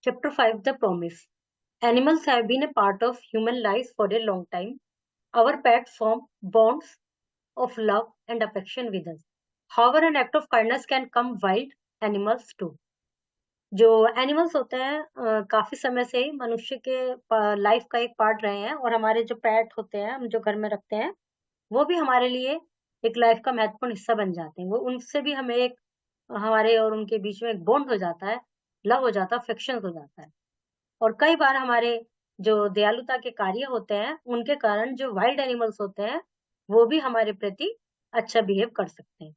Chapter 5 The Promise. Animals have been a part of human lives for a long time. Our pets form bonds of love and affection with us. However, an act of kindness can come wild animals too. जो animals होते हैं काफी समय से ही मनुष्य के life का एक पार्ट रहे हैं और हमारे जो पेट होते हैं हम जो घर में रखते हैं वो भी हमारे लिए एक लाइफ का महत्वपूर्ण हिस्सा बन जाते हैं। वो उनसे भी हमें एक हमारे और उनके बीच में एक बॉन्ड हो जाता है, लव हो जाता है, अफेक्शन हो जाता है। और कई बार हमारे जो दयालुता के कार्य होते हैं उनके कारण जो वाइल्ड एनिमल्स होते हैं वो भी हमारे प्रति अच्छा बिहेव कर सकते हैं।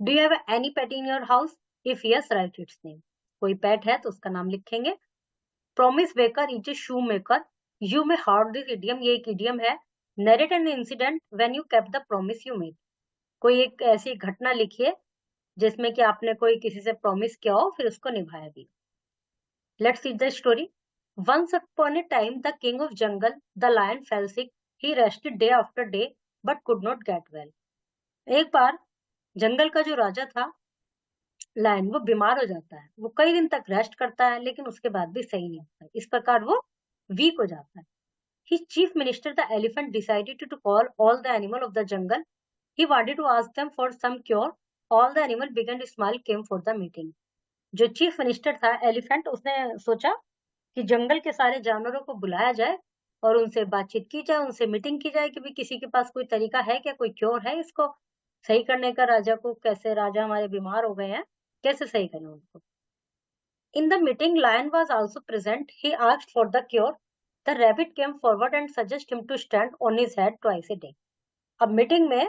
Do you have any pet in your house? If yes, right it's name. कोई पेट है तो उसका नाम लिखेंगे। Promise waker is a shoe maker. You में हार्ड दिस इडियम, ये एक इडियम है। Narrate an incident when you kept the promise you made. कोई एक ऐसी घटना लिखिए जिसमें कि आपने कोई किसी से प्रॉमिस किया हो फिर उसको निभाया भी। Let's see the story. Once upon a time, the king of jungle, the lion, fell sick. He rested day after day, but could not get well. एक बार जंगल का जो राजा था लायन, वो बीमार हो जाता है। वो कई दिन तक रेस्ट करता है लेकिन उसके बाद भी सही नहीं होता। इस प्रकार वो वीक हो जाता है। His chief minister, the elephant, decided to call all the animals of the jungle. He wanted to ask them for some cure. All the animals began to smile, came for the meeting. जो chief minister था elephant, उसने सोचा कि जंगल के सारे जानवरों को बुलाया जाए और उनसे बातचीत की जाए, उनसे मीटिंग की जाए कि भाई किसी के पास कोई तरीका है क्या, कोई क्योर है इसको सही करने का। राजा को कैसे, राजा हमारे बीमार हो गए हैं, कैसे सही करें उनको। In the meeting lion was also present. He asked for the cure. The rabbit came forward and suggest him to stand on his head twice a day. अब मीटिंग में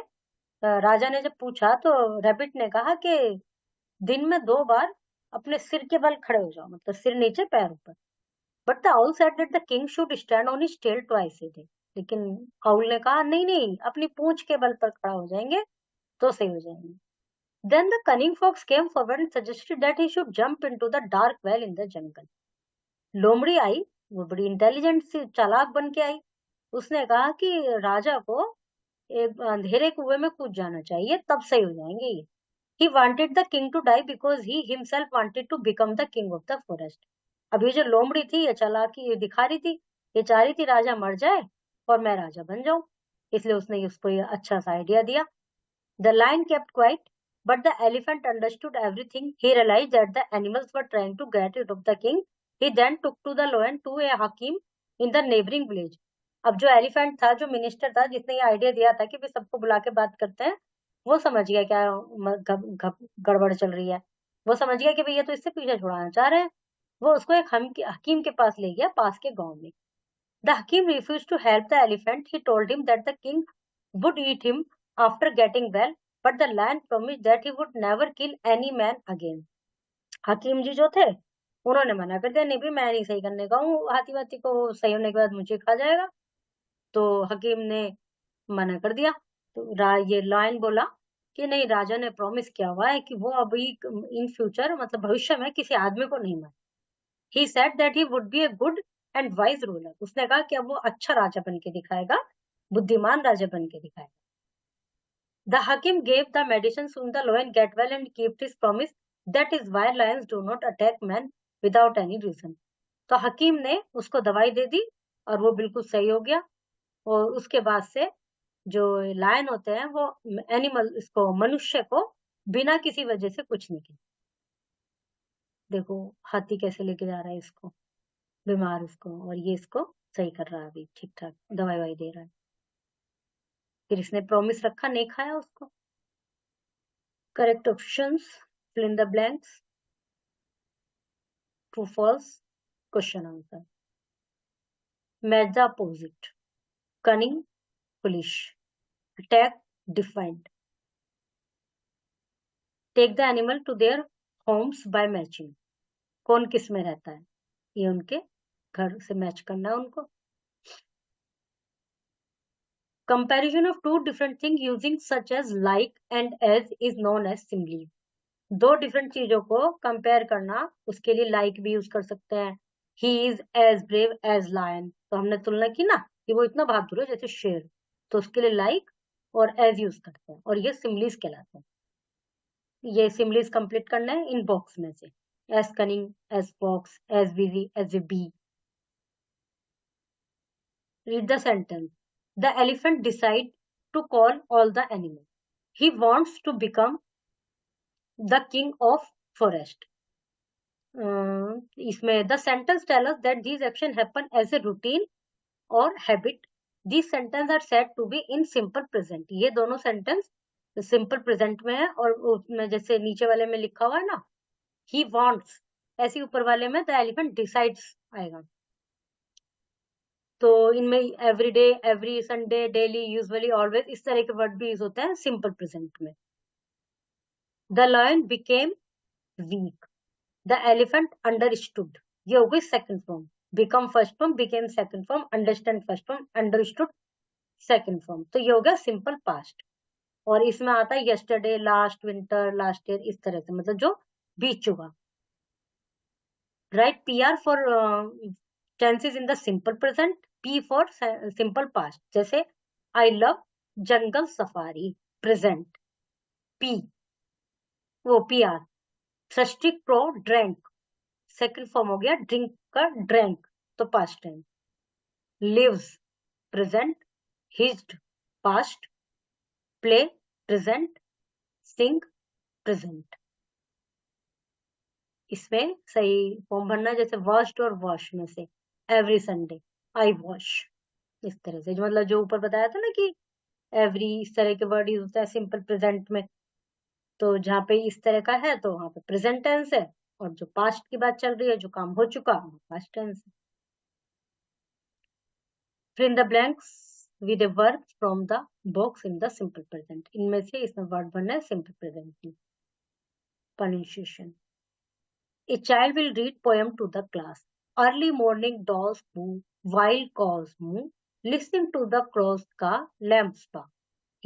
राजा ने जब पूछा तो रैबिट ने कहा कि दिन में 2 बार अपने सिर के बल खड़े हो जाओ, मतलब सिर नीचे पैर ऊपर। But the owl said that the king should stand on his tail twice a day. लेकिन आउल ने कहा नहीं नहीं, अपनी पूंछ के बल पर खड़ा हो जाएंगे तो सही हो जाएंगे। Then the cunning fox came forward and suggested that he should jump into the dark well in the jungle. लोमड़ी आई, वो बड़ी इंटेलिजेंट सी चालाक बन के आई। उसने कहा कि राजा को एक अंधेरे कुएं में कूद जाना चाहिए, तब सही हो जाएंगे ये। He wanted the king to die because he himself wanted to become the king of the forest. अब ये जो लोमड़ी थी ये चालाकी ये दिखा रही थी, ये चाह रही थी राजा मर जाए और मैं राजा बन जाऊं, इसलिए उसने उसको ये अच्छा सा आइडिया दिया। The lion kept quiet, but the elephant understood everything. He realized that the animals were trying to get rid of the king. He then took to the lion to a hakim in the neighboring village. अब जो elephant था, जो minister था, जिसने ये idea दिया था कि भी सबको बुला के बात करते हैं, वो समझ गया क्या गड़बड़ चल रही है। वो समझ गया कि भैया तो इससे पीछे छुड़ाना चाह रहे हैं। वो उसको एक हकीम के पास ले गया, पास के गांव में। The hakim refused to help the elephant. He told him that the king would eat him after getting well, but the lion promised that he would never kill any man again. हकीम जी जो थे उन्होंने मना कर दिया, नहीं भी मैं नहीं सही करने का हूँ हाथी वाथी को, सही होने के बाद मुझे खा जाएगा। तो हकीम ने मना कर दिया। तो ये लायन बोला कि नहीं, राजा ने प्रॉमिस किया हुआ है कि वो अभी इन फ्यूचर मतलब भविष्य में किसी आदमी को नहीं मारे। He said that he would be a good and wise ruler. उसने कहा कि अब वो अच्छा राजा बन के दिखाएगा, बुद्धिमान राजा बन के दिखाएगा। The hakim gave the medicine soon the lion get well and kept his promise. That is why lions do not attack men without any reason. तो हकीम ने उसको दवाई दे दी और वो बिल्कुल सही हो गया। और उसके बाद से जो लायन होते हैं वो एनिमल इसको मनुष्य को बिना किसी वजह से कुछ नहीं किया। देखो हाथी कैसे लेके जा रहा है इसको, बीमार उसको, और ये इसको सही कर रहा है, अभी ठीक ठाक दवाई वाई दे रहा है। फिर इसने प्रॉमिस रखा, नहीं खाया उसको। Correct options, fill in the blanks, true false, question answer. Match the opposite. Cunning, foolish. Attack, defiant. Take the animal to their homes by matching. कौन किस में रहता है, ये उनके घर से मैच करना है उनको। Comparison of two different things using such as like and as is known as simile. दो डिफरेंट चीजों को कंपेयर करना, उसके लिए लाइक भी यूज कर सकते हैं। He is as brave as lion, तो हमने तुलना की ना कि वो इतना बहादुर है जैसे शेर, तो उसके लिए लाइक और एज यूज करते हैं और ये सिमलीज कहलाते हैं। ये सिमलीज कंप्लीट करना है इन बॉक्स में से। as cunning as fox, as busy as a bee. Read the sentence. The elephant decides to call all the animals. He wants to become the king of forest. इसमें the sentence tell us that these action happen as a routine or habit. These sentence are said to be in simple present. ये दोनों sentence simple present में है और उसमें जैसे नीचे वाले में लिखा हुआ है ना he wants, ऐसे ऊपर वाले में the elephant decides आएगा. तो इनमें everyday, every Sunday, daily, usually, always इस तरह के वर्ड भी यूज होते हैं सिंपल प्रेजेंट में. The lion became weak. The elephant understood. ये हो गई second form. Become first form, became second form, understand first form, understood second form. तो ये हो गया सिंपल पास्ट. और इसमें आता है yesterday, last winter, last year, इस तरह से मतलब जो बीत चुका. Right PR for tenses in the simple present, P for simple past. जैसे I love jungle safari, present, P वो पी आर. सृष्टिक प्रो ड्रैंक, सेकंड फॉर्म हो गया ड्रिंक का ड्रैंक, तो past time. Lives present, hissed past, play present, sing present. इसमें सही फॉर्म भरना है जैसे वॉश्ड और वॉश में से एवरी संडे आई वॉश, इस तरह से. जो मतलब जो ऊपर बताया था ना कि एवरी इस तरह के वर्ड यूज होता है सिंपल प्रेजेंट में, तो जहाँ पे इस तरह का है तो वहां पे प्रेजेंट टेंस है, और जो पास्ट की बात चल रही है जो काम हो चुका वो पास्ट टेंस है. फिर in the blanks with a verb from the box in the simple present. इनमें से इसमें वर्ड बनना है सिंपल प्रेजेंट में. Pronunciation. A child will read poem to the class. Early morning dolls moo, wild cows moo, listening to the crows ka lamps pa.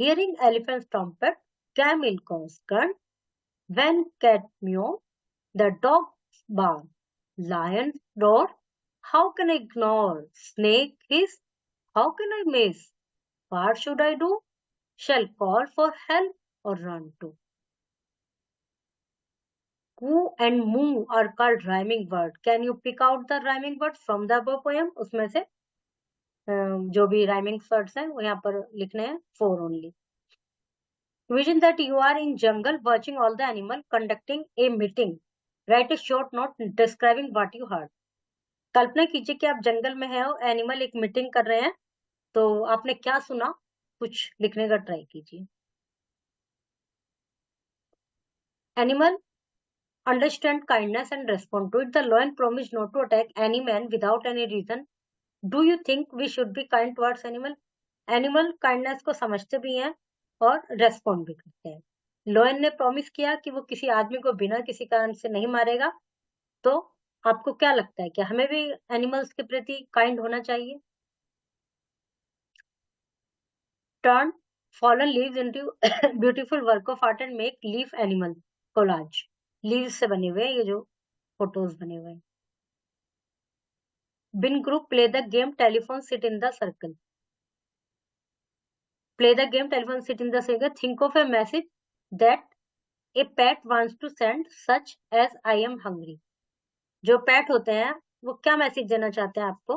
Hearing elephants trumpet, camel calls grunt, when cat meow, the dogs bark, lions roar. How can I ignore? Snake hiss. How can I miss? What should I do? Shall call for help or run to? Coo and moo are called rhyming word. Can you pick out the rhyming word from the above poem? उसमें से जो भी rhyming words हैं वो यहाँ पर लिखने हैं 4 only. Imagine that you are in jungle watching all the animal conducting a meeting. Write a short note describing what you heard. कल्पना कीजिए कि आप जंगल में हैं और एनिमल एक मीटिंग कर रहे हैं, तो आपने क्या सुना कुछ लिखने का ट्राई कीजिए. Animal understand kindness and respond to it. The lion promised not to attack any man without any reason. Do you think we should be kind towards animal? Animal kindness को समझते भी हैं और रेस्पॉन्ड भी करते हैं. Lion ने promise किया कि वो किसी आदमी को बिना किसी कारण से नहीं मारेगा. तो आपको क्या लगता है कि हमें भी एनिमल्स के प्रति काइंड होना चाहिए? Turn fallen leaves into beautiful work of art and make leaf animal collage. Leaves से बने हुए ये जो फोटोज बने हुए हैं. In group play the game telephone sit in the circle. Play the game telephone sit in the circle. Think of a message that a pet wants to send, such as I am hungry. जो पेट होते हैं वो क्या message देना चाहते हैं आपको?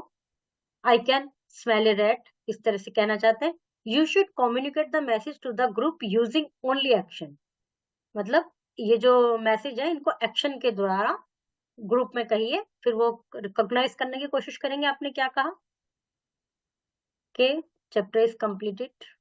I can smell a rat, इस तरह से कहना चाहते हैं. You should communicate the message to the group using only action. मतलब ये जो मैसेज है इनको एक्शन के द्वारा ग्रुप में कहिए, फिर वो रिकॉग्नाइज करने की कोशिश करेंगे आपने क्या कहा. के चैप्टर इज कंप्लीटेड.